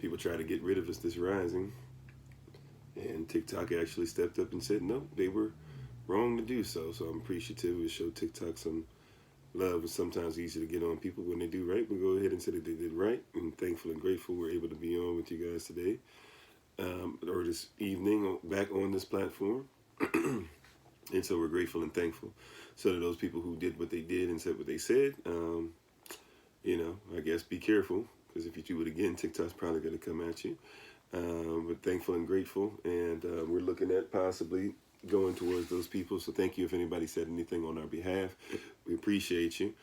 People try to get rid of us this rising, and TikTok actually stepped up and said no, they were wrong to do so. So I'm appreciative to show TikTok some love. It's sometimes easy to get on people when they do right. We go ahead and say that they did right, and thankful and grateful we're able to be on with you guys today, or this evening, back on this platform. And so we're grateful and thankful. So to those people who did what they did and said what they said, I guess be careful, because if you do it again, TikTok's probably going to come at you. But thankful and grateful, and we're looking at possibly going towards those people. So thank you if anybody said anything on our behalf. We appreciate you.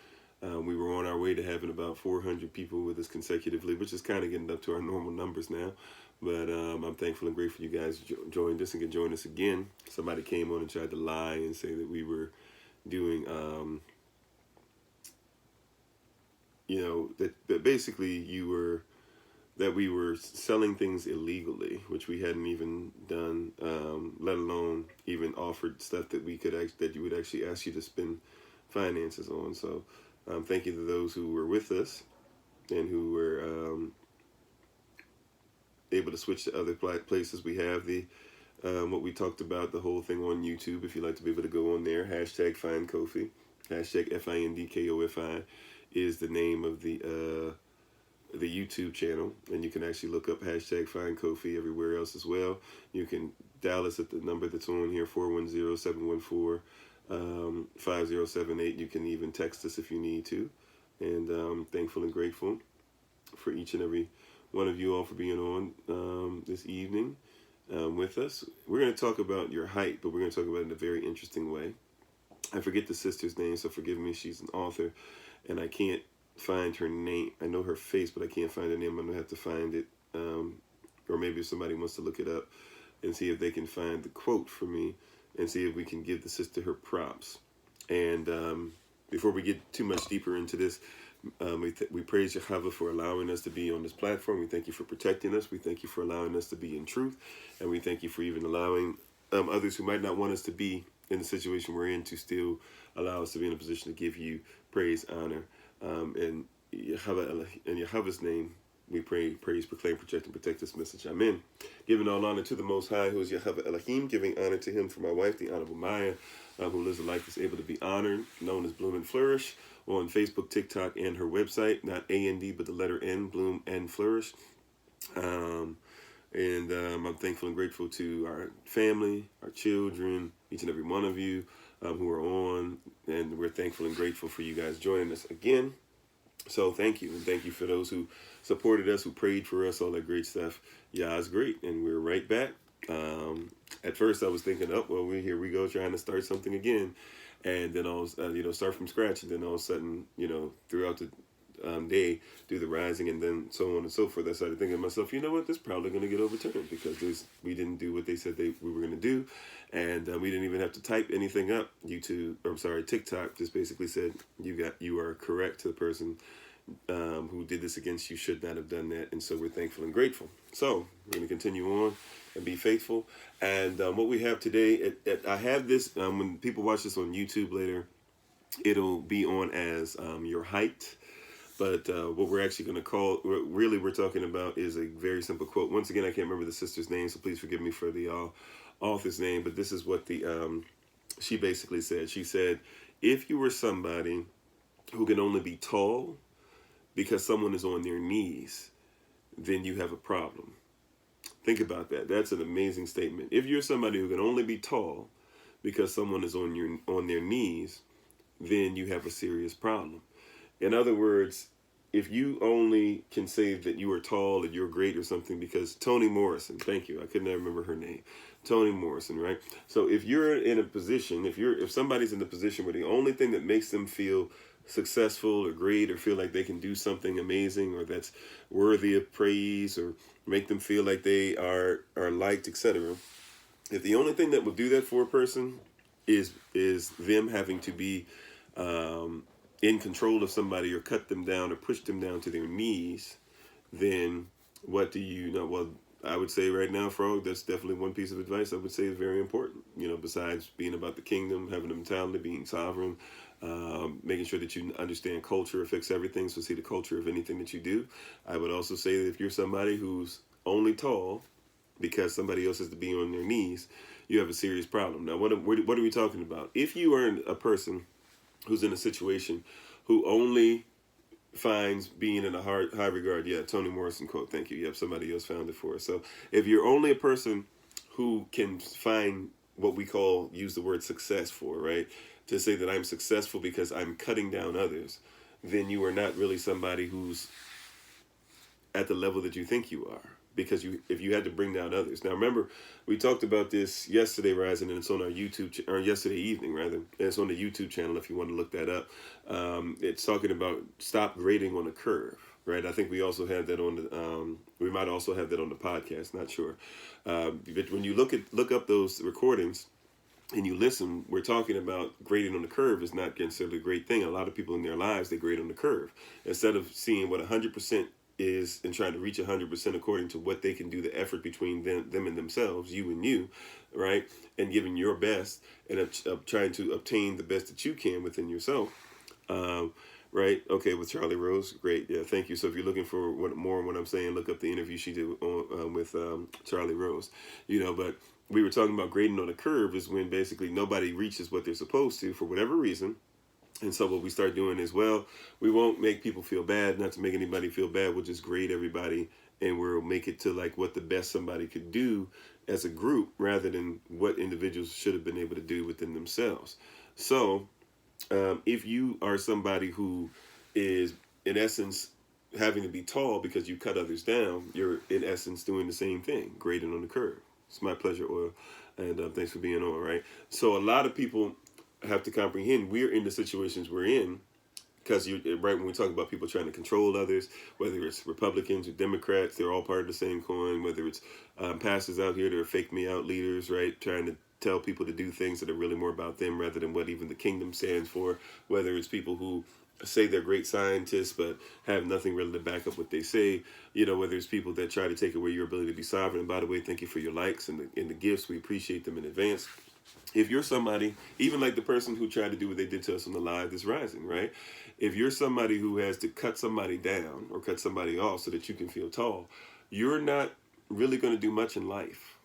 We were on our way to having about 400 people with us consecutively, which is kind of getting up to our normal numbers now. But I'm thankful and grateful you guys joined us and can join us again. Somebody came on and tried to lie and say that we were doing, that basically that we were selling things illegally, which we hadn't even done, let alone even offered stuff that that you would actually ask you to spend finances on. So thank you to those who were with us and who were able to switch to other places. We have the what we talked about, the whole thing on YouTube. If you'd like to be able to go on there, hashtag Find Kofi, hashtag FINDKOFI is the name of the YouTube channel, and you can actually look up hashtag Find Kofi everywhere else as well. You can dial us at the number that's on here, 410-714-5078. You can even text us if you need to. And thankful and grateful for each and every one of you all for being on this evening with us. We're going to talk about your height, but we're going to talk about it in a very interesting way. I forget the sister's name, so forgive me. She's an author, and I can't find her name. I know her face, but I can't find her name. I'm going to have to find it. Or maybe if somebody wants to look it up and see if they can find the quote for me and see if we can give the sister her props. And before we get too much deeper into this, we praise Yahweh for allowing us to be on this platform. We thank you for protecting us. We thank you for allowing us to be in truth. And we thank you for even allowing others who might not want us to be in the situation we're in to still allow us to be in a position to give you praise, honor. In Yahweh's name, we pray, praise, proclaim, protect, and protect this message. Amen. Giving all honor to the Most High, who is Yahweh Elohim. Giving honor to him for my wife, the Honorable Maya, who lives a life that's able to be honored, known as Bloom and Flourish, on Facebook, TikTok, and her website. Not A-N-D, but the letter N, Bloom and Flourish. I'm thankful and grateful to our family, our children, each and every one of you who are on. And we're thankful and grateful for you guys joining us again. So thank you. And thank you for those who supported us, who prayed for us, all that great stuff. Yeah, it's great. And we're right back. At first I was thinking, here we go, trying to start something again. And then start from scratch. And then all of a sudden, throughout the day, do the rising and then so on and so forth. I started thinking to myself, you know what, this is probably going to get overturned because we didn't do what they said we were going to do. And we didn't even have to type anything up. TikTok just basically said, you are correct to the person who did this against you, should not have done that. And so we're thankful and grateful. So we're going to continue on and be faithful. And what we have today, I have this, when people watch this on YouTube later, it'll be on as your height. But what we're actually going to we're talking about is a very simple quote. Once again, I can't remember the sister's name, so please forgive me for the author's name. But this is what she basically said. She said, if you were somebody who can only be tall because someone is on their knees, then you have a problem. Think about that. That's an amazing statement. If you're somebody who can only be tall because someone is on their knees, then you have a serious problem. In other words, if you only can say that you are tall and you're great or something because Toni Morrison, thank you, I could never remember her name, Toni Morrison, right? So if you're in a position, if somebody's in a position where the only thing that makes them feel successful or great or feel like they can do something amazing or that's worthy of praise or make them feel like they are liked, etc., if the only thing that will do that for a person is them having to be in control of somebody or cut them down or push them down to their knees, then what do you know? Well, I would say right now, Frog, that's definitely one piece of advice I would say is very important. Besides being about the kingdom, having a mentality, being sovereign, making sure that you understand culture affects everything. So see the culture of anything that you do. I would also say that if you're somebody who's only tall because somebody else has to be on their knees, you have a serious problem. Now, what are we talking about? If you are a person who's in a situation who only finds being in a high regard, yeah, Toni Morrison quote, thank you. Yep, somebody else found it for us. So if you're only a person who can find what we call, use the word success for, right? To say that I'm successful because I'm cutting down others, then you are not really somebody who's at the level that you think you are. Because if you had to bring down others. Now remember, we talked about this yesterday, Rising, and it's on our YouTube, or yesterday evening rather. And it's on the YouTube channel if you want to look that up. It's talking about stop grading on a curve, right? I think we also had that on the, we might also have that on the podcast, not sure. But when you look up those recordings, and you listen, we're talking about grading on the curve is not considered a great thing. A lot of people in their lives, they grade on the curve. Instead of seeing what 100% is and trying to reach 100% according to what they can do, the effort between them and themselves, you and you, right? And giving your best and trying to obtain the best that you can within yourself. Right? Okay, with Charlie Rose. Great. Yeah, thank you. So if you're looking for more on what I'm saying, look up the interview she did with Charlie Rose. But we were talking about grading on a curve is when basically nobody reaches what they're supposed to for whatever reason. And so what we start doing is, well, we won't make people feel bad, not to make anybody feel bad. We'll just grade everybody and we'll make it to like what the best somebody could do as a group rather than what individuals should have been able to do within themselves. So if you are somebody who is, in essence, having to be tall because you cut others down, you're, in essence, doing the same thing, grading on the curve. It's my pleasure, Oil, and thanks for being on, right? So a lot of people have to comprehend we're in the situations we're in because right when we talk about people trying to control others, whether it's Republicans or Democrats, they're all part of the same coin. Whether it's pastors out here that are fake me out leaders, right, trying to tell people to do things that are really more about them rather than what even the kingdom stands for. Whether it's people who say they're great scientists but have nothing really to back up what they say. Whether it's people that try to take away your ability to be sovereign. And by the way, thank you for your likes and the gifts. We appreciate them in advance. If you're somebody, even like the person who tried to do what they did to us on the live this Rising, right? If you're somebody who has to cut somebody down or cut somebody off so that you can feel tall, you're not really going to do much in life.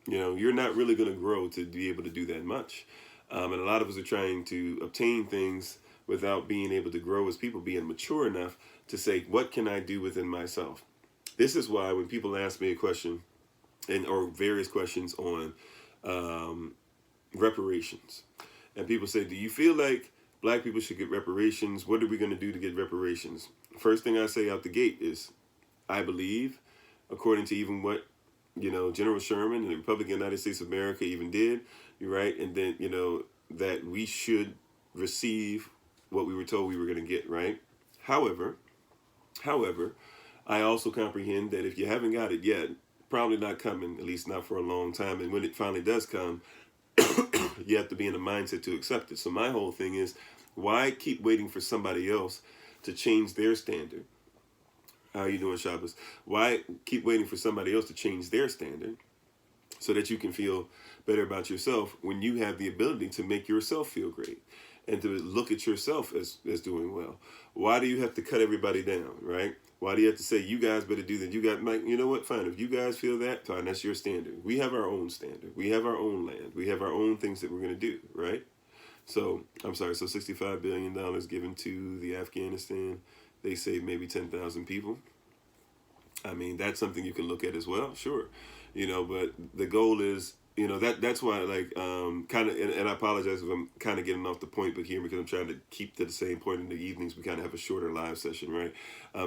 You're not really going to grow to be able to do that much. And a lot of us are trying to obtain things without being able to grow as people, being mature enough to say, what can I do within myself? This is why when people ask me a question or various questions on reparations, and people say, do you feel like black people should get reparations? What are we going to do to get reparations? First thing I say out the gate is, I believe, according to even what General Sherman and the Republican United States of America even did, right? And then, that we should receive what we were told we were going to get, right? However, I also comprehend that if you haven't got it yet, probably not coming, at least not for a long time. And when it finally does come, you have to be in a mindset to accept it. So my whole thing is, why keep waiting for somebody else to change their standard? How are you doing, Shabbos? Why keep waiting for somebody else to change their standard so that you can feel better about yourself when you have the ability to make yourself feel great and to look at yourself as doing well? Why do you have to cut everybody down, right? Why do you have to say, you guys better do that? You got, like, you know what? Fine. If you guys feel that, fine. That's your standard. We have our own standard. We have our own land. We have our own things that we're going to do, right? So, I'm sorry. So $65 billion given to the Afghanistan. They saved maybe 10,000 people. I mean, that's something you can look at as well. Sure. But the goal is, that's why, like, kind of, and I apologize if I'm kind of getting off the point, but here, because I'm trying to keep to the same point in the evenings, we kind of have a shorter live session, right?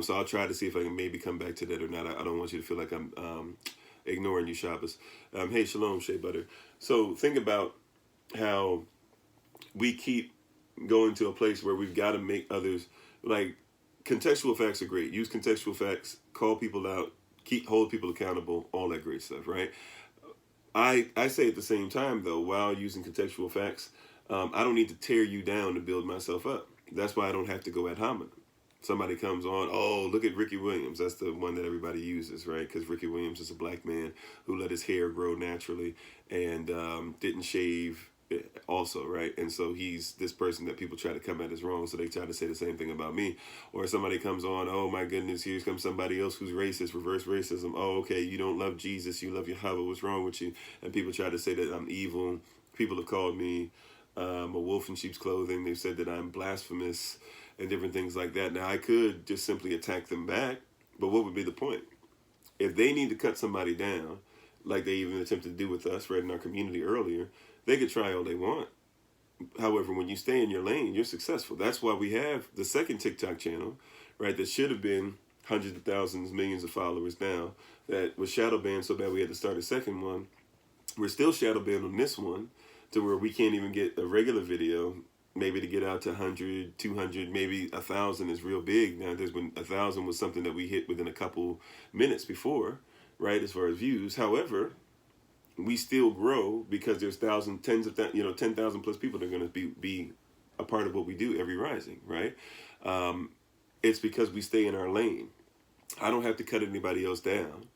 So I'll try to see if I can maybe come back to that or not. I don't want you to feel like I'm ignoring you, Shabbos. Hey, shalom, Shea Butter. So think about how we keep going to a place where we've got to make others, like, contextual facts are great. Use contextual facts, call people out, hold people accountable, all that great stuff, right? I say at the same time, though, while using contextual facts, I don't need to tear you down to build myself up. That's why I don't have to go ad hominem. Somebody comes on, oh, look at Ricky Williams. That's the one that everybody uses, right? Because Ricky Williams is a black man who let his hair grow naturally and didn't shave also, right? And so he's this person that people try to come at as wrong, so they try to say the same thing about me. Or somebody comes on, oh my goodness, here comes somebody else who's racist, reverse racism. Oh, okay, you don't love Jesus, you love Yahweh, what's wrong with you? And people try to say that I'm evil. People have called me a wolf in sheep's clothing. They've said that I'm blasphemous and different things like that. Now, I could just simply attack them back, but what would be the point? If they need to cut somebody down, like they even attempted to do with us right in our community earlier, they could try all they want. However, when you stay in your lane, you're successful. That's why we have the second TikTok channel, right, that should have been hundreds of thousands, millions of followers now, that was shadow banned so bad we had to start a second one. We're still shadow banned on this one to where we can't even get a regular video. Maybe to get out to 100, 200, maybe 1,000 is real big. Now, there's been 1,000 was something that we hit within a couple minutes before, right, as far as views. However, we still grow because there's thousands, tens of, 10,000 plus people that are going to be a part of what we do every rising, right? It's because we stay in our lane. I don't have to cut anybody else down,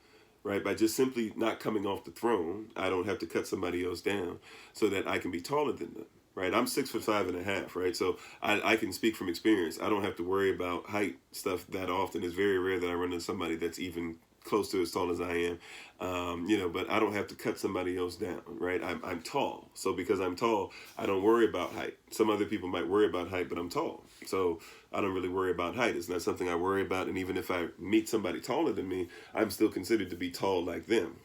right? By just simply not coming off the throne, I don't have to cut somebody else down so that I can be taller than them. Right, I'm 6'5.5", right? So I can speak from experience. I don't have to worry about height stuff that often. It's very rare that I run into somebody that's even close to as tall as I am, but I don't have to cut somebody else down, right? I'm tall. So because I'm tall, I don't worry about height. Some other people might worry about height, but I'm tall. So I don't really worry about height. It's not something I worry about. And even if I meet somebody taller than me, I'm still considered to be tall like them.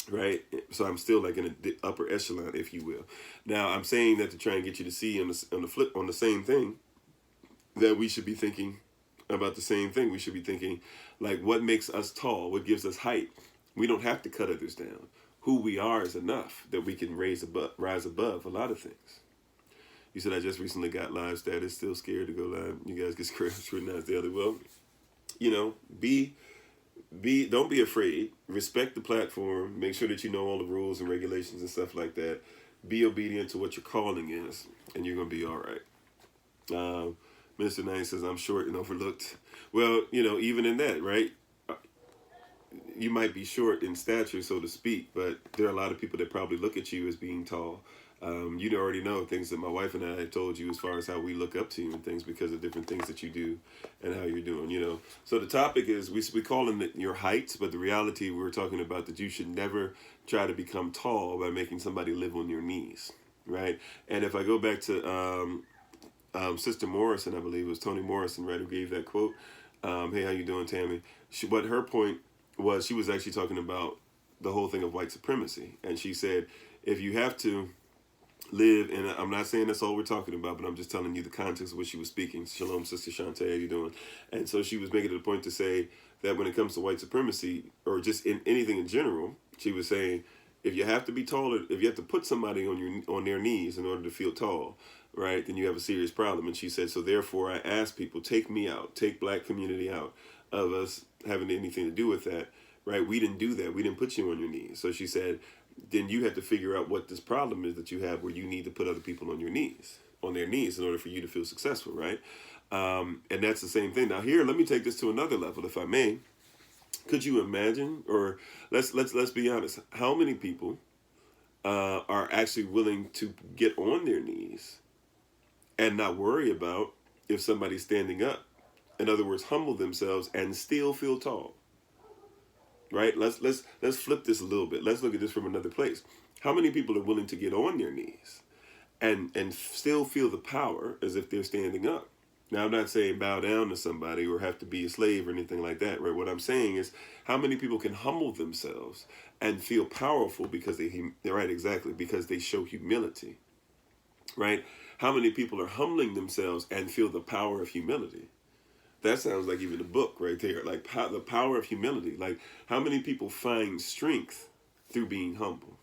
Right, so I'm still like in the upper echelon, if you will. Now, I'm saying that to try and get you to see on the same thing, that we should be thinking about the same thing. We should be thinking, like, what makes us tall? What gives us height? We don't have to cut others down. Who we are is enough that we can rise above a lot of things. You said I just recently got live status. Still scared to go live. You guys get scrutinized daily. Well, don't be afraid. Respect the platform. Make sure that you know all the rules and regulations and stuff like that. Be obedient to what your calling is, and you're going to be all right. Minister Nine says, I'm short and overlooked. Well, even in that, right? You might be short in stature, so to speak, but there are a lot of people that probably look at you as being tall. You already know things that my wife and I have told you as far as how we look up to you and things because of different things that you do and how you're doing, So the topic is, we call them your heights, but the reality we're talking about that you should never try to become tall by making somebody live on your knees, right? And if I go back to Sister Morrison, I believe it was Toni Morrison, right, who gave that quote. Hey, how you doing, Tammy? What her point was, she was actually talking about the whole thing of white supremacy. And she said, if you have to live, and I'm not saying that's all we're talking about, but I'm just telling you the context of what she was speaking. Shalom, Sister Shantae, how you doing? And so she was making it a point to say that when it comes to white supremacy, or just in anything in general, she was saying, if you have to be taller, if you have to put somebody on their knees in order to feel tall, right, then you have a serious problem. And she said, so therefore I ask people, take me out, take black community out of us having anything to do with that, right? We didn't do that. We didn't put you on your knees. So she said, then you have to figure out what this problem is that you have where you need to put other people on their knees in order for you to feel successful, right? And that's the same thing. Now here, let me take this to another level, if I may. Could you imagine, or let's be honest, how many people are actually willing to get on their knees and not worry about if somebody's standing up? In other words, humble themselves and still feel tall. Right? Let's flip this a little bit. Let's look at this from another place. How many people are willing to get on their knees and still feel the power as if they're standing up? Now, I'm not saying bow down to somebody or have to be a slave or anything like that, right? What I'm saying is, how many people can humble themselves and feel powerful because because they show humility, right? How many people are humbling themselves and feel the power of humility? That sounds like even a book right there, like the power of humility. Like, how many people find strength through being humble?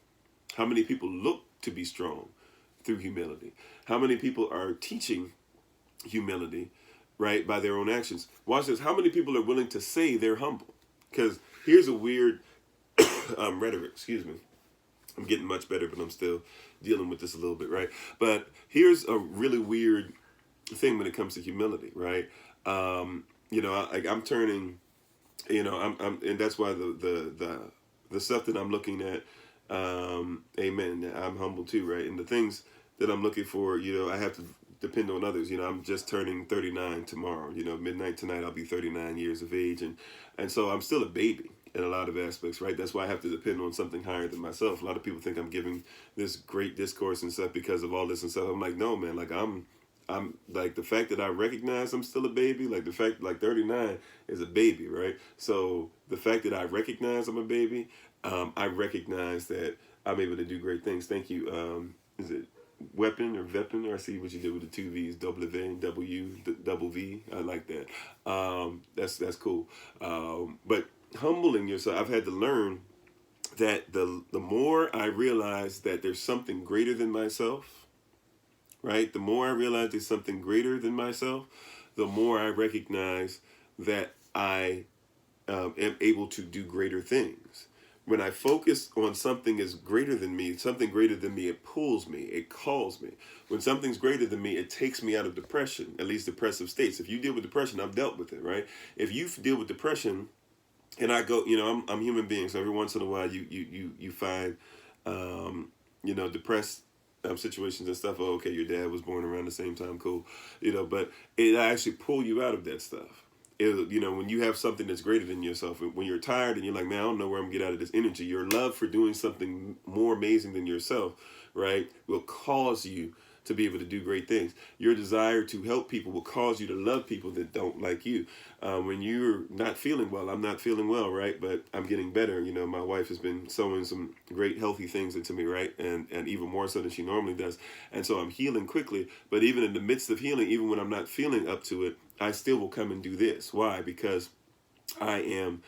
How many people look to be strong through humility? How many people are teaching humility, right, by their own actions? Watch this. How many people are willing to say they're humble? Because here's a weird rhetoric. Excuse me. I'm getting much better, but I'm still dealing with this a little bit, right? But here's a really weird thing when it comes to humility, right? I'm turning, I'm, and that's why the stuff that I'm looking at, amen. I'm humble too, right? And the things that I'm looking for, I have to depend on others. I'm just turning 39 tomorrow. Midnight tonight, I'll be 39 years of age. And so I'm still a baby in a lot of aspects, right? That's why I have to depend on something higher than myself. A lot of people think I'm giving this great discourse and stuff because of all this and stuff. I'm like, no, man, like I'm like, the fact that I recognize I'm still a baby, like the fact, like 39 is a baby, right? So the fact that I recognize I'm a baby, I recognize that I'm able to do great things. Thank you. Is it Weapon or Vepin? Or I see what you did with the two V's, double V. I like that. That's cool. But humbling yourself, I've had to learn that the more I realize that there's something greater than myself, right? The more I realize there's something greater than myself, the more I recognize that I am able to do greater things. When I focus on something is greater than me, it pulls me, it calls me. When something's greater than me, it takes me out of depression, at least depressive states. If you deal with depression, I've dealt with it, right? If you deal with depression, and I go, I'm human being, so every once in a while you find, depressed situations and stuff. Oh, okay, your dad was born around the same time, cool, but it actually pull you out of that stuff. When you have something that's greater than yourself, when you're tired and you're like, man, I don't know where I'm gonna get out of this energy, your love for doing something more amazing than yourself, right, will cause you to be able to do great things. Your desire to help people will cause you to love people that don't like you. When you're not feeling well, I'm not feeling well, right? But I'm getting better. My wife has been sowing some great healthy things into me, right? And even more so than she normally does. And so I'm healing quickly. But even in the midst of healing, even when I'm not feeling up to it, I still will come and do this. Why? Because I'm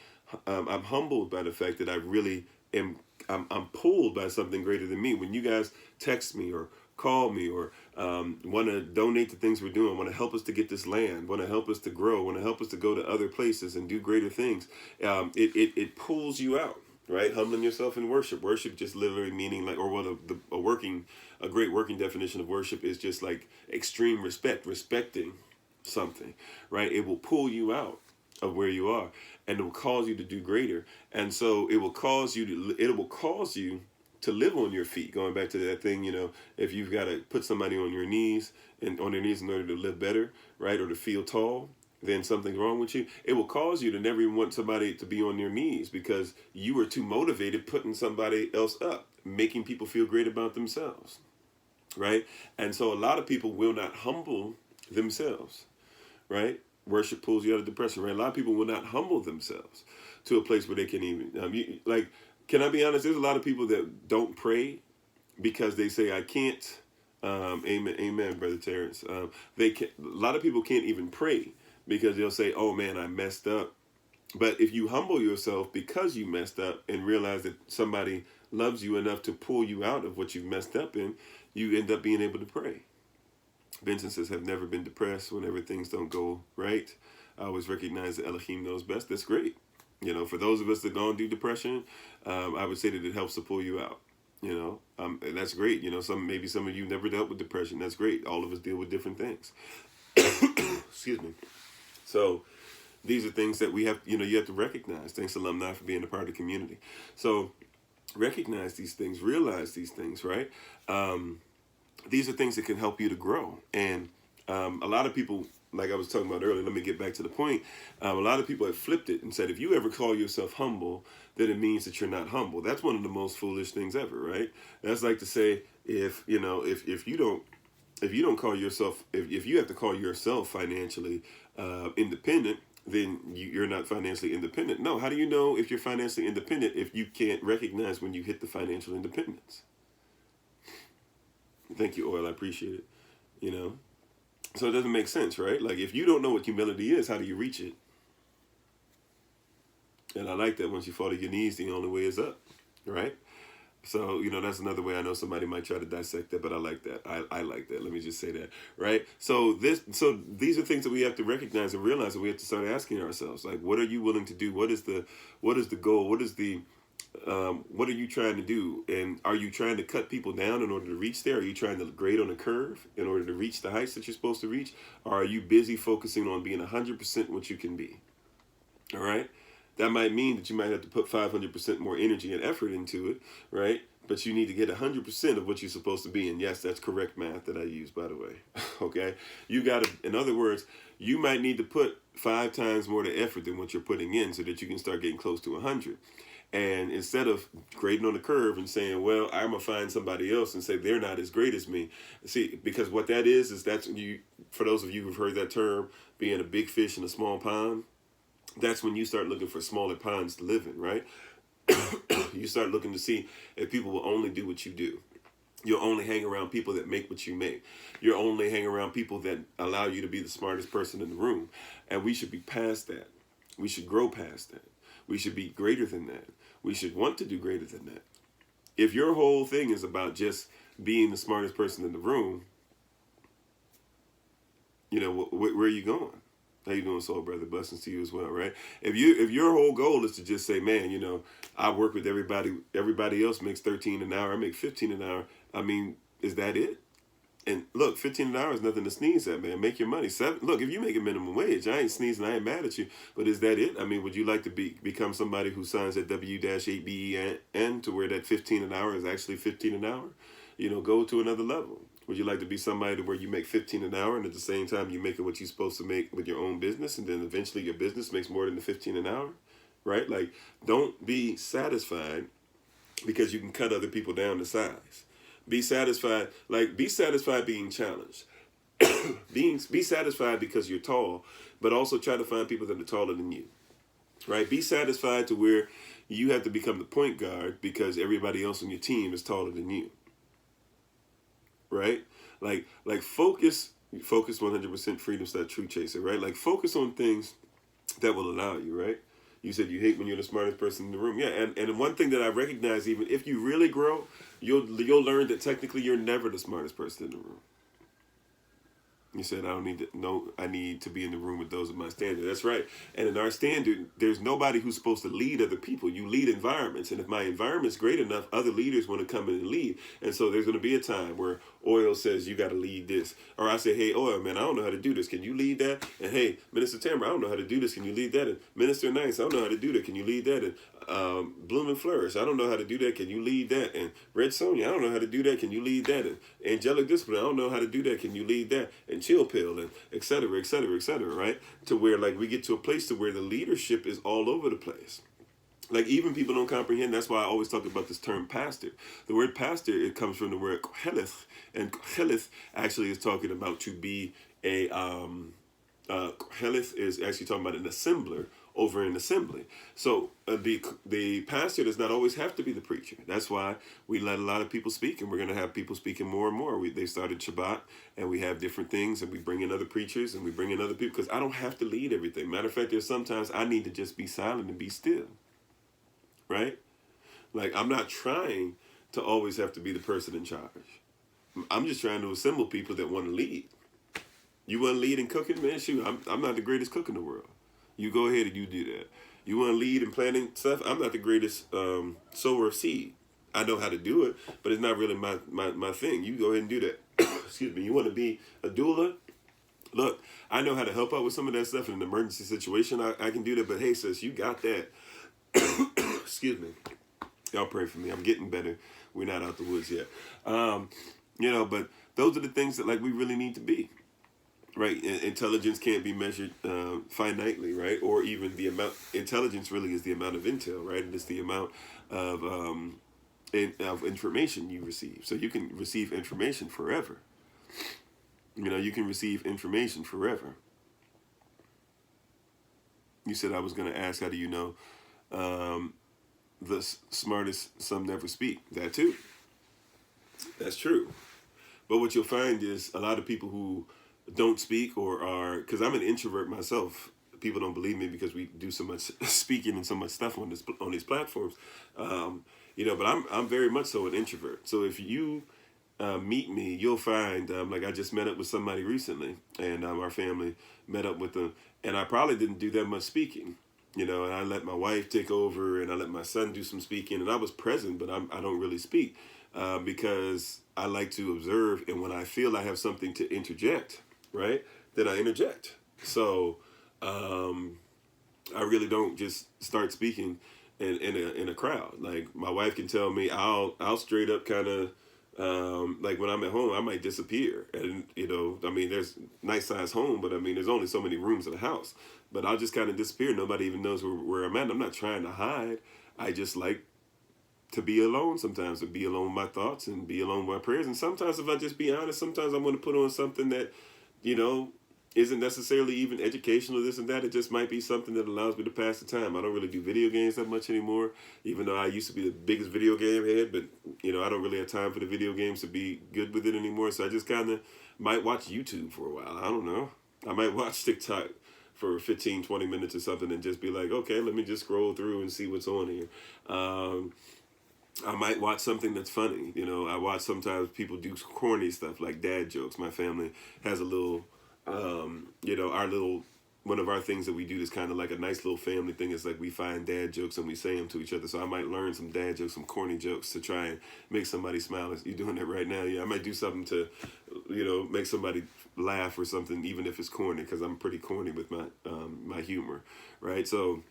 humbled by the fact that I really am. I'm pulled by something greater than me. When you guys text me or call me or want to donate to things we're doing, want to help us to get this land, want to help us to grow, want to help us to go to other places and do greater things, it pulls you out, right? Humbling yourself in worship. Worship just literally meaning like, or what a great working definition of worship is just like extreme respecting something, right? It will pull you out of where you are and it will cause you to do greater. And so it will cause you to live on your feet. Going back to that thing, if you've got to put somebody on your knees and on their knees in order to live better, right, or to feel tall, then something's wrong with you. It will cause you to never even want somebody to be on your knees because you were too motivated putting somebody else up, making people feel great about themselves, right? And so a lot of people will not humble themselves, right? Worship pulls you out of depression, right? A lot of people will not humble themselves to a place where they can even, can I be honest? There's a lot of people that don't pray because they say, I can't. Amen, Brother Terrence. A lot of people can't even pray because they'll say, oh man, I messed up. But if you humble yourself because you messed up and realize that somebody loves you enough to pull you out of what you've messed up in, you end up being able to pray. Benson says, have never been depressed whenever things don't go right. I always recognize that Elohim knows best. That's great. For those of us that don't do depression, I would say that it helps to pull you out. And that's great. Maybe some of you never dealt with depression. That's great. All of us deal with different things. Excuse me. So these are things that we have, you have to recognize. Thanks, alumni, for being a part of the community. So recognize these things, realize these things, right? These are things that can help you to grow. And a lot of people, like I was talking about earlier, let me get back to the point. A lot of people have flipped it and said, if you ever call yourself humble, then it means that you're not humble. That's one of the most foolish things ever, right? That's like to say, if you don't call yourself, if you have to call yourself financially independent, then you're not financially independent. No, how do you know if you're financially independent if you can't recognize when you hit the financial independence? Thank you, Oil. I appreciate it. So it doesn't make sense, right? Like, if you don't know what humility is, how do you reach it? And I like that once you fall to your knees, the only way is up, right? So, that's another way. I know somebody might try to dissect that, but I like that. I like that. Let me just say that, right? So these are things that we have to recognize and realize that we have to start asking ourselves, like, what are you willing to do? What is the goal? What are you trying to do? And are you trying to cut people down in order to reach there? Are you trying to grade on a curve in order to reach the heights that you're supposed to reach? Or are you busy focusing on being 100% what you can be? All right. That might mean that you might have to put 500% more energy and effort into it, right? but you need to get 100% of what you're supposed to be. And yes, that's correct math that I use, by the way. Okay, you got to, in other words, you might need to put 5 times more the effort than what you're putting in so that you can start getting close to 100. And instead of grading on the curve and saying, well, I'm going to find somebody else and say they're not as great as me. See, because what that is that's when you, for those of you who've heard that term, being a big fish in a small pond, that's when you start looking for smaller ponds to live in, right? You start looking to see if people will only do what you do. You'll only hang around people that make what you make. You'll only hang around people that allow you to be the smartest person in the room. And we should be past that. We should grow past that. We should be greater than that. We should want to do greater than that. If your whole thing is about just being the smartest person in the room, you know, where are you going? How you doing, soul brother? Blessings to you as well, right? If your whole goal is to just say, man, you know, I work with everybody else makes 13 an hour, I make 15 an hour. I mean, is that it? And look, 15 an hour is nothing to sneeze at, man. Make your money. Look, if you make a minimum wage, I ain't sneezing, I ain't mad at you. But is that it? I mean, would you like to become somebody who signs at W-8BEN to where that 15 an hour is actually 15 an hour? You know, go to another level. Would you like to be somebody to where you make 15 an hour and at the same time you make it what you're supposed to make with your own business, and then eventually your business makes more than the 15 an hour, right? Like, don't be satisfied because you can cut other people down to size. Be satisfied being challenged. Be satisfied because you're tall, but also try to find people that are taller than you, right? Be satisfied to where you have to become the point guard because everybody else on your team is taller than you. Right? Like focus 100% freedom / true chaser, right? Like focus on things that will allow you, right? You said you hate when you're the smartest person in the room. Yeah, and one thing that I recognize, even if you really grow, you'll learn that technically you're never the smartest person in the room. You said, I need to be in the room with those of my standard. That's right. And in our standard, there's nobody who's supposed to lead other people. You lead environments. And if my environment's great enough, other leaders want to come in and lead. And so there's going to be a time where Oil says, you got to lead this. Or I say, hey, Oil, man, I don't know how to do this. Can you lead that? And hey, Minister Tamara, I don't know how to do this. Can you lead that? And Minister Nice, I don't know how to do that. Can you lead that? And Bloom and Flourish, I don't know how to do that. Can you lead that? And Red Sonia, I don't know how to do that. Can you lead that? And Angelic Discipline, I don't know how to do that. Can you lead that? And Chill Pill, and et cetera, right? To where like we get to a place to where the leadership is all over the place. Like even people don't comprehend. That's why I always talk about this term pastor. The word pastor, it comes from the word koheleth, and koheleth actually is talking about to be a koheleth is actually talking about an assembler over an assembly. So the pastor does not always have to be the preacher. That's why we let a lot of people speak, and we're going to have people speaking more and more. They started Shabbat, and we have different things, and we bring in other preachers, and we bring in other people, because I don't have to lead everything. Matter of fact, there's sometimes I need to just be silent and be still, right? Like, I'm not trying to always have to be the person in charge. I'm just trying to assemble people that want to lead. You want to lead in cooking, man? Shoot, I'm not the greatest cook in the world. You go ahead and you do that. You want to lead in planting stuff? I'm not the greatest sower of seed. I know how to do it, but it's not really my thing. You go ahead and do that. Excuse me. You want to be a doula? Look, I know how to help out with some of that stuff in an emergency situation. I can do that, but hey, sis, you got that. Excuse me. Y'all pray for me. I'm getting better. We're not out the woods yet. But those are the things that like we really need to be. Right, intelligence can't be measured finitely, right? Or even the amount. Intelligence really is the amount of intel, right? And it's the amount of information you receive. So you can receive information forever. You can receive information forever. You said I was going to ask, how do you know the smartest some never speak? That too. That's true. But what you'll find is a lot of people who don't speak or are, because I'm an introvert myself. People don't believe me because we do so much speaking and so much stuff on these platforms. But I'm very much so an introvert. So if you meet me, you'll find like I just met up with somebody recently, and our family met up with them, and I probably didn't do that much speaking. And I let my wife take over, and I let my son do some speaking, and I was present, but I don't really speak because I like to observe, and when I feel I have something to interject, right, then I interject. So I really don't just start speaking in a crowd. Like my wife can tell me, I'll straight up kind of like when I'm at home, I might disappear, and I mean, there's nice size home, but I mean, there's only so many rooms in the house. But I'll just kind of disappear. Nobody even knows where I'm at. I'm not trying to hide. I just like to be alone sometimes, to be alone with my thoughts and be alone with my prayers. And sometimes, if I just be honest, sometimes I want to put on something that, you know, isn't necessarily even educational, this and that. It just might be something that allows me to pass the time. I don't really do video games that much anymore, even though I used to be the biggest video game head. But, I don't really have time for the video games to be good with it anymore. So I just kind of might watch YouTube for a while. I don't know. I might watch TikTok for 15, 20 minutes or something and just be like, okay, let me just scroll through and see what's on here. I might watch something that's funny. I watch sometimes people do corny stuff like dad jokes. My family has a little, our little, one of our things that we do is kind of like a nice little family thing. Is like we find dad jokes and we say them to each other. So I might learn some dad jokes, some corny jokes to try and make somebody smile. You doing that right now? Yeah, I might do something to, make somebody laugh or something, even if it's corny, because I'm pretty corny with my humor, right? So,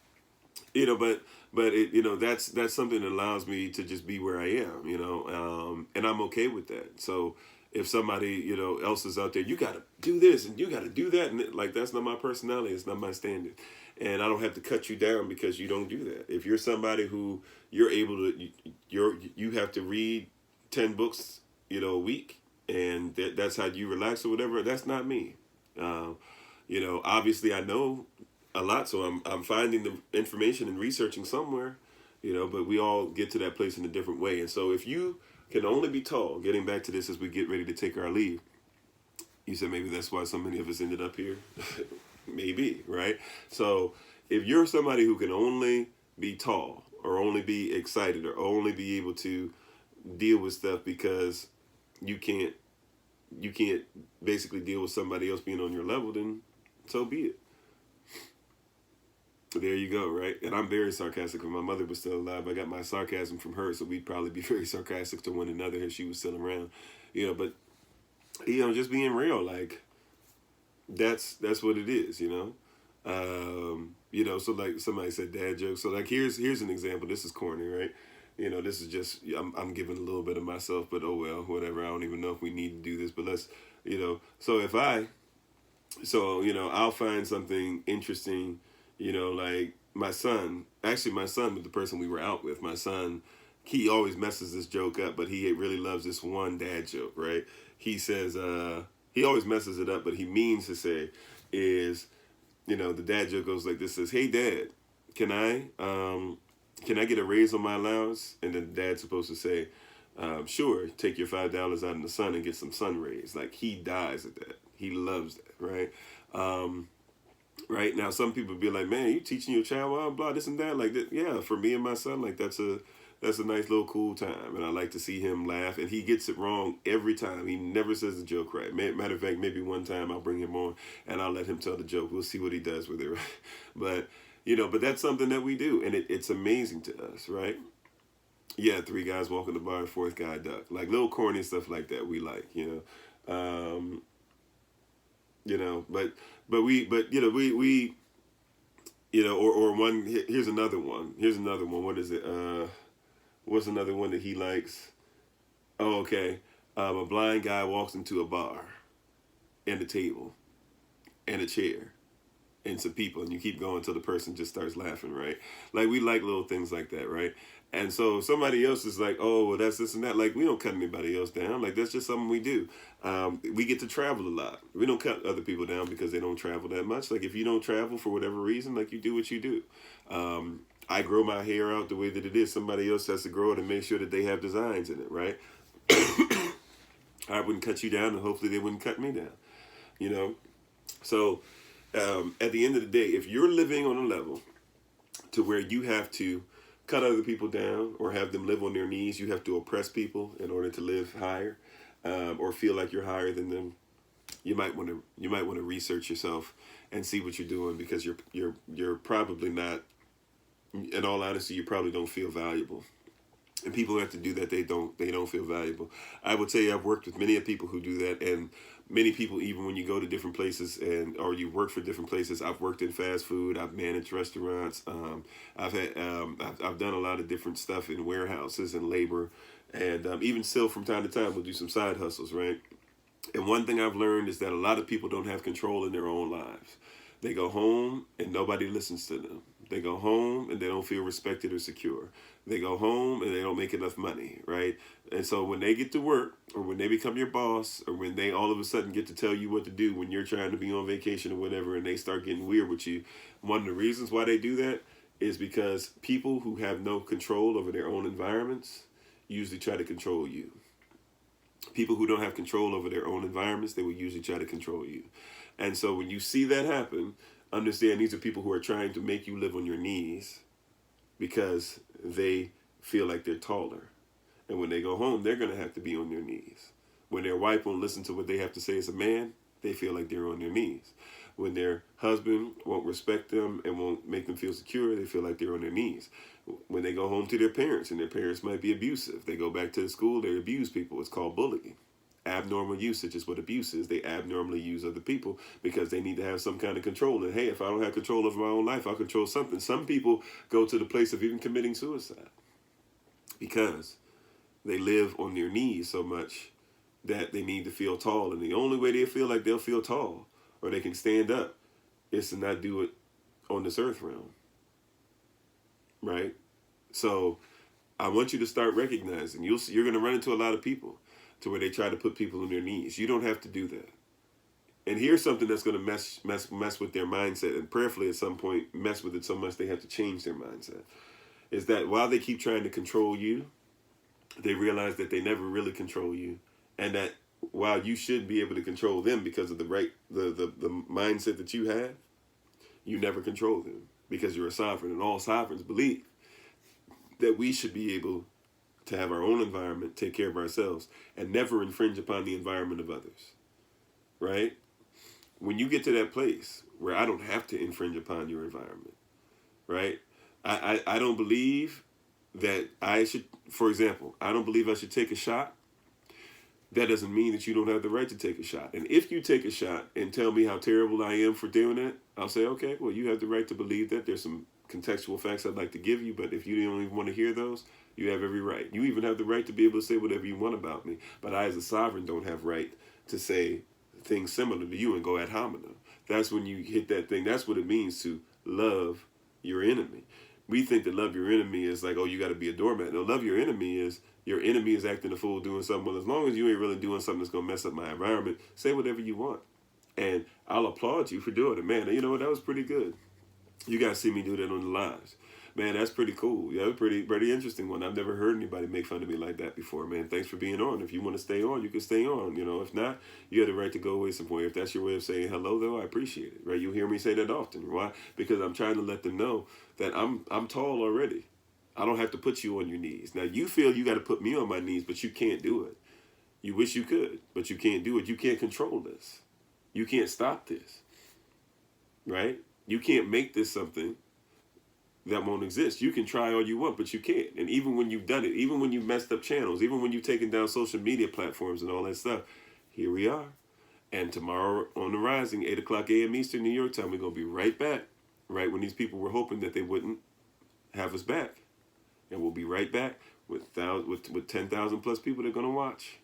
but it, that's something that allows me to just be where I am, and I'm okay with that. So if somebody, else is out there, you got to do this and you got to do that. And like, that's not my personality. It's not my standard. And I don't have to cut you down because you don't do that. If you're somebody who you're able to, you have to read 10 books, a week, and that's how you relax or whatever. That's not me. Obviously I know a lot, so I'm finding the information and researching somewhere, but we all get to that place in a different way. And so if you can only be tall, getting back to this as we get ready to take our leave, you said maybe that's why so many of us ended up here. Maybe, right? So if you're somebody who can only be tall or only be excited or only be able to deal with stuff because you can't basically deal with somebody else being on your level, then so be it. There you go, right? And I'm very sarcastic. When my mother was still alive, I got my sarcasm from her, so we'd probably be very sarcastic to one another if she was still around. But just being real, like that's what it is, So like somebody said dad jokes. So like here's an example. This is corny, right? This is just I'm giving a little bit of myself, but oh well, whatever. I don't even know if we need to do this, but let's I'll find something interesting. Like my son with the person we were out with, my son, he always messes this joke up, but he really loves this one dad joke, right? He says, he always messes it up, but he means to say is, the dad joke goes like this, says, hey dad, can I get a raise on my allowance? And then dad's supposed to say, sure, take your $5 out in the sun and get some sun rays. Like he dies at that. He loves that, right? Right now, some people be like, "Man, you teaching your child blah blah this and that." Like that, yeah. For me and my son, like that's a nice little cool time, and I like to see him laugh. And he gets it wrong every time. He never says the joke right. Matter of fact, maybe one time I'll bring him on and I'll let him tell the joke. We'll see what he does with it. Right? But that's something that we do, and it's amazing to us, right? Yeah, 3 guys walking the bar, 4th guy duck. Like little corny stuff like that. We like, but we or one. Here's another one. What is it? What's another one that he likes? Oh, okay. A blind guy walks into a bar, and a table, and a chair, and some people, and you keep going until the person just starts laughing, right? Like we like little things like that, right? And so somebody else is like, oh, well, that's this and that. Like we don't cut anybody else down. Like that's just something we do. We get to travel a lot. We don't cut other people down because they don't travel that much. Like if you don't travel for whatever reason, like you do what you do. I grow my hair out the way that it is. Somebody else has to grow it and make sure that they have designs in it, right? I wouldn't cut you down, and hopefully they wouldn't cut me down. So at the end of the day, if you're living on a level to where you have to cut other people down or have them live on their knees, you have to oppress people in order to live higher, or feel like you're higher than them, you might want to research yourself and see what you're doing, because you're probably not, in all honesty, you probably don't feel valuable. And people who have to do that, they don't feel valuable. I would tell you, I've worked with many people who do that, and many people, even when you go to different places or you work for different places, I've worked in fast food, I've managed restaurants, I've done a lot of different stuff in warehouses and labor, and even still from time to time we'll do some side hustles, right? And one thing I've learned is that a lot of people don't have control in their own lives. They go home and nobody listens to them. They go home and they don't feel respected or secure. They go home and they don't make enough money, right? And so when they get to work, or when they become your boss, or when they all of a sudden get to tell you what to do when you're trying to be on vacation or whatever, and they start getting weird with you, one of the reasons why they do that is because people who have no control over their own environments usually try to control you. People who don't have control over their own environments, they will usually try to control you. And so when you see that happen, understand these are people who are trying to make you live on your knees because they feel like they're taller. And when they go home, they're going to have to be on their knees. When their wife won't listen to what they have to say as a man, they feel like they're on their knees. When their husband won't respect them and won't make them feel secure, they feel like they're on their knees. When they go home to their parents and their parents might be abusive, they go back to the school, they abuse people. It's called bullying. Abnormal usage is what abuse is. They abnormally use other people because they need to have some kind of control. And hey, if I don't have control over my own life, I'll control something. Some people go to the place of even committing suicide because they live on their knees so much that they need to feel tall. And the only way they feel like they'll feel tall or they can stand up is to not do it on this earth realm. Right? So I want you to start recognizing you're going to run into a lot of people to where they try to put people on their knees. You don't have to do that. And here's something that's going to mess with their mindset, and prayerfully at some point mess with it so much they have to change their mindset. Is that while they keep trying to control you, they realize that they never really control you, and that while you should be able to control them because of the mindset that you have, you never control them because you're a sovereign, and all sovereigns believe that we should be able to have our own environment, take care of ourselves, and never infringe upon the environment of others, right? When you get to that place where I don't have to infringe upon your environment, right? I don't believe that I should, for example, I don't believe I should take a shot. That doesn't mean that you don't have the right to take a shot. And if you take a shot and tell me how terrible I am for doing that, I'll say, okay, well, you have the right to believe that. There's some contextual facts I'd like to give you, but if you don't even want to hear those, you have every right. You even have the right to be able to say whatever you want about me. But I, as a sovereign, don't have right to say things similar to you and go ad hominem. That's when you hit that thing. That's what it means to love your enemy. We think that love your enemy is like, oh, you got to be a doormat. No, love your enemy is your enemy is acting a fool doing something. Well, as long as you ain't really doing something that's going to mess up my environment, say whatever you want. And I'll applaud you for doing it. Man, you know what? That was pretty good. You guys see me do that on the lives. Man, that's pretty cool. Yeah, that's pretty interesting one. I've never heard anybody make fun of me like that before, man. Thanks for being on. If you want to stay on, you can stay on. You know, if not, you have the right to go away some point. If that's your way of saying hello, though, I appreciate it. Right? You hear me say that often. Why? Because I'm trying to let them know that I'm tall already. I don't have to put you on your knees. Now, you feel you got to put me on my knees, but you can't do it. You wish you could, but you can't do it. You can't control this. You can't stop this. Right? You can't make this something that won't exist. You can try all you want, but you can't. And even when you've done it, even when you've messed up channels, even when you've taken down social media platforms and all that stuff, here we are. And tomorrow on the Rising, 8 o'clock a.m. Eastern, New York time, we're going to be right back, right when these people were hoping that they wouldn't have us back. And we'll be right back with 10,000 plus people that are going to watch.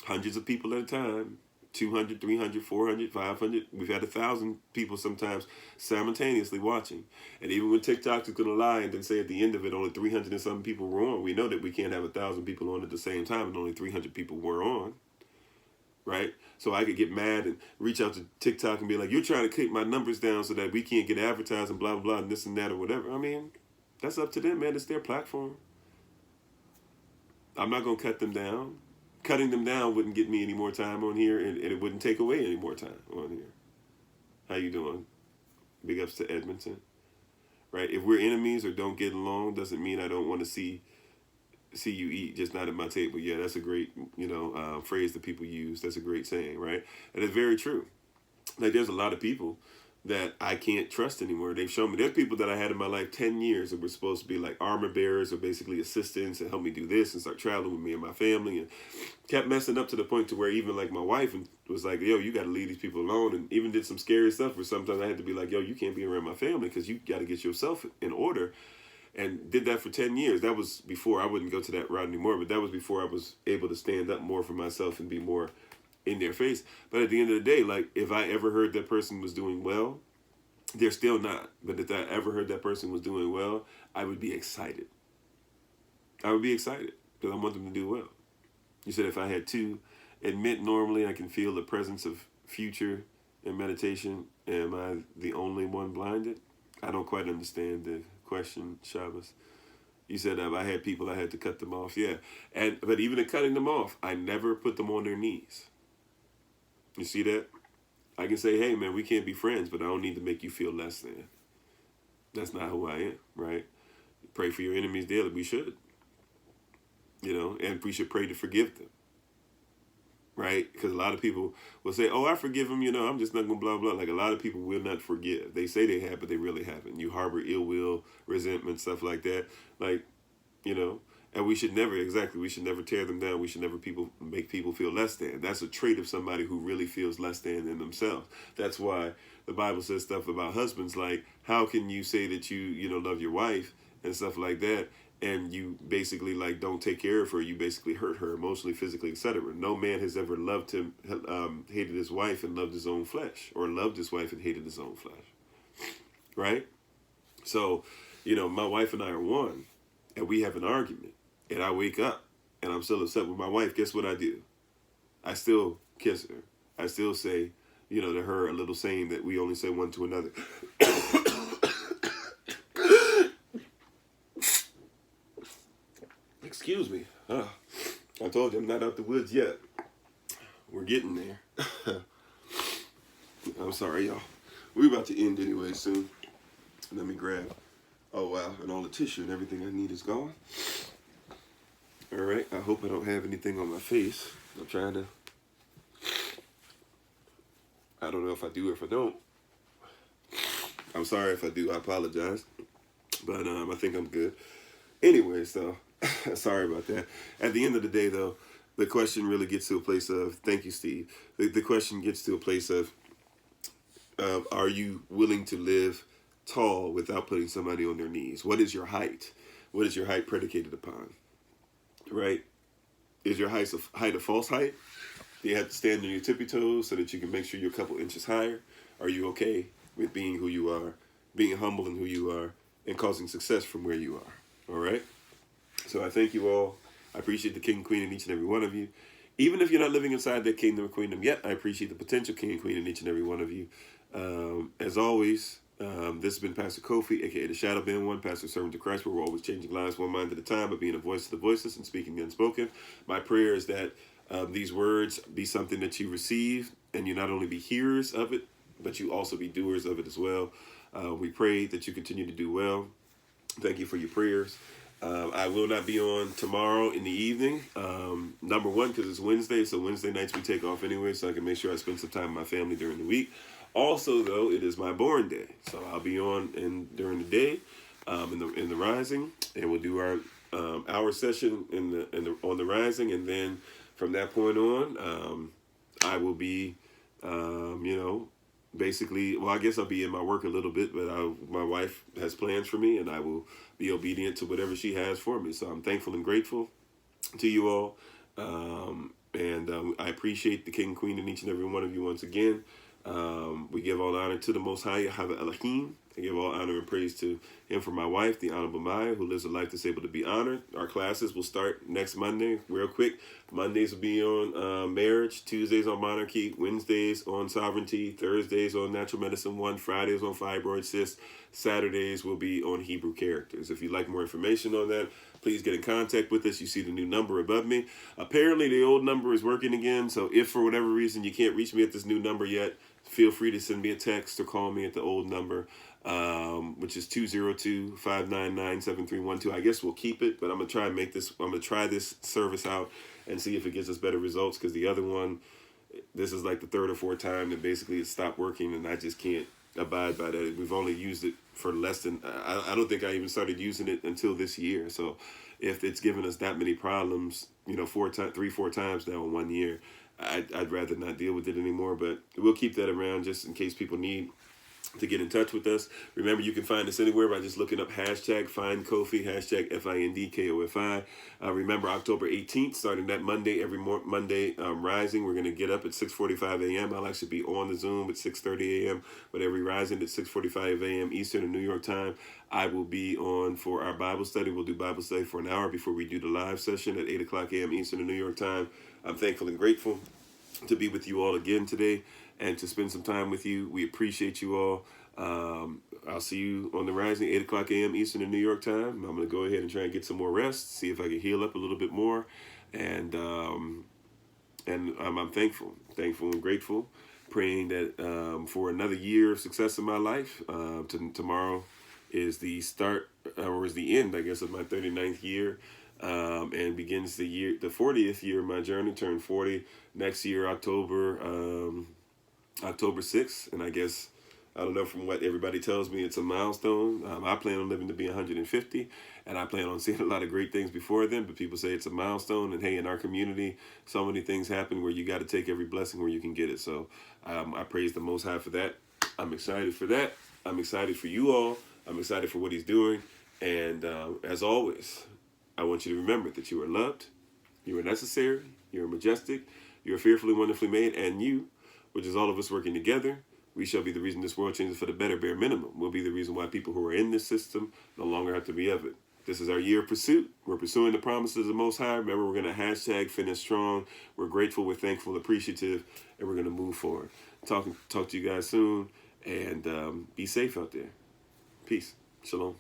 Hundreds of people at a time. 200, 300, 400, 500. We've had 1,000 people sometimes simultaneously watching. And even when TikTok is going to lie and then say at the end of it only 300 and some people were on, we know that we can't have 1,000 people on at the same time and only 300 people were on. Right? So I could get mad and reach out to TikTok and be like, you're trying to keep my numbers down so that we can't get advertised and blah, blah, blah, and this and that or whatever. I mean, that's up to them, man. It's their platform. I'm not going to cut them down. Cutting them down wouldn't get me any more time on here, and it wouldn't take away any more time on here. How you doing? Big ups to Edmonton. Right? If we're enemies or don't get along, doesn't mean I don't want to see you eat, just not at my table. Yeah, that's a great, phrase that people use. That's a great saying, right? And it's very true. Like, there's a lot of people that I can't trust anymore. They've shown me there's people that I had in my life 10 years that were supposed to be like armor bearers or basically assistants and help me do this and start traveling with me and my family, and kept messing up to the point to where even like my wife was like, yo, you got to leave these people alone, and even did some scary stuff where sometimes I had to be like, yo, you can't be around my family because you got to get yourself in order, and did that for 10 years. That was before, I wouldn't go to that route anymore, but that was before I was able to stand up more for myself and be more in their face. But at the end of the day, like, if I ever heard that person was doing well, they're still not. But if I ever heard that person was doing well, I would be excited. I would be excited because I want them to do well. You said if I had to admit normally I can feel the presence of future in meditation, am I the only one blinded? I don't quite understand the question, Shabbos. You said if I had people, I had to cut them off. Yeah. But even in cutting them off, I never put them on their knees. You see that? I can say, hey, man, we can't be friends, but I don't need to make you feel less than. That's not who I am, right? Pray for your enemies daily. We should. And we should pray to forgive them, right? Because a lot of people will say, oh, I forgive them, I'm just not going to blah, blah. Like, a lot of people will not forgive. They say they have, but they really haven't. You harbor ill will, resentment, stuff like that. Like, and we should never tear them down. We should never make people feel less than. That's a trait of somebody who really feels less than themselves. That's why the Bible says stuff about husbands like, how can you say that you love your wife and stuff like that, and you basically like don't take care of her? You basically hurt her emotionally, physically, etc. No man has ever loved him, hated his wife and loved his own flesh, or loved his wife and hated his own flesh, right? So, my wife and I are one, and we have an argument. And I wake up and I'm still upset with my wife. Guess what I do? I still kiss her. I still say, to her a little saying that we only say one to another. Excuse me. I told you I'm not out the woods yet. We're getting there. I'm sorry, y'all. We're about to end anyway soon. Let me grab. Oh, wow. And all the tissue and everything I need is gone. All right, I hope I don't have anything on my face. I'm trying to. I don't know if I do or if I don't. I'm sorry if I do. I apologize. But I think I'm good. Anyway, so sorry about that. At the end of the day, though, the question really gets to a place of, thank you, Steve. The question gets to a place of, are you willing to live tall without putting somebody on their knees? What is your height? What is your height predicated upon? Right? Is your height a false height? Do you have to stand on your tippy toes so that you can make sure you're a couple inches higher? Are you okay with being who you are, being humble in who you are, and causing success from where you are? All right? So I thank you all. I appreciate the king and queen in each and every one of you. Even if you're not living inside that kingdom or queendom yet, I appreciate the potential king and queen in each and every one of you. As always, this has been Pastor Kofi, aka the Shadow Ben One, Pastor Servant to Christ, where we're always changing lives one mind at a time, but being a voice to the voiceless and speaking the unspoken. My prayer is that these words be something that you receive, and you not only be hearers of it, but you also be doers of it as well. We pray that you continue to do well. Thank you for your prayers. I will not be on tomorrow in the evening. Number one, because it's Wednesday, so Wednesday nights we take off anyway, so I can make sure I spend some time with my family during the week. Also, though, it is my born day, so I'll be on during the day, in the rising, and we'll do our hour session on the rising, and then from that point on, I will be, basically, well, I guess I'll be in my work a little bit, but my wife has plans for me, and I will be obedient to whatever she has for me. So I'm thankful and grateful to you all, and I appreciate the king and queen in each and every one of you once again. We give all honor to the Most High, Yahweh Elohim. I give all honor and praise to him for my wife, the Honorable Maya, who lives a life that's able to be honored. Our classes will start next Monday, real quick. Mondays will be on marriage, Tuesdays on monarchy, Wednesdays on sovereignty, Thursdays on natural medicine 1, Fridays on fibroid cysts, Saturdays will be on Hebrew characters. If you'd like more information on that, please get in contact with us. You see the new number above me. Apparently, the old number is working again, so if for whatever reason you can't reach me at this new number yet, feel free to send me a text or call me at the old number, which is 202-599-7312. I guess we'll keep it, but I'm going to try this service out and see if it gives us better results, because the other one, this is like the third or fourth time that basically it stopped working, and I just can't abide by that. We've only used it for less than, I don't think I even started using it until this year. So if it's given us that many problems, 4 times now in 1 year, I'd rather not deal with it anymore. But we'll keep that around just in case people need to get in touch with us. Remember, you can find us anywhere by just looking up hashtag Find Kofi, hashtag FINDKOFI. Remember, October 18th, starting that Monday, every Monday rising, we're going to get up at 6:45 a.m. I'll actually be on the Zoom at 6:30 a.m., but every rising at 6:45 a.m. Eastern and New York time, I will be on for our Bible study. We'll do Bible study for an hour before we do the live session at 8 o'clock a.m. Eastern and New York time. I'm thankful and grateful to be with you all again today and to spend some time with you. We appreciate you all. I'll see you on the rising, 8 o'clock a.m. Eastern in New York time. I'm going to go ahead and try and get some more rest, see if I can heal up a little bit more. And I'm thankful and grateful, praying that for another year of success in my life. Tomorrow is the start, or is the end, I guess, of my 39th year. And begins the 40th year of my journey. Turn 40 next year, October 6th. And I guess, I don't know, from what everybody tells me, it's a milestone. I plan on living to be 150, and I plan on seeing a lot of great things before then. But people say it's a milestone, and hey, in our community, so many things happen where you got to take every blessing where you can get it. So I praise the Most High for that. I'm excited for that. I'm excited for you all. I'm excited for what He's doing. And as always, I want you to remember that you are loved, you are necessary, you are majestic, you are fearfully, wonderfully made, and you, which is all of us working together, we shall be the reason this world changes for the better. Bare minimum, we'll be the reason why people who are in this system no longer have to be of it. This is our year of pursuit. We're pursuing the promises of the Most High. Remember, we're going to hashtag finish strong. We're grateful, we're thankful, appreciative, and we're going to move forward. Talk to you guys soon, and be safe out there. Peace. Shalom.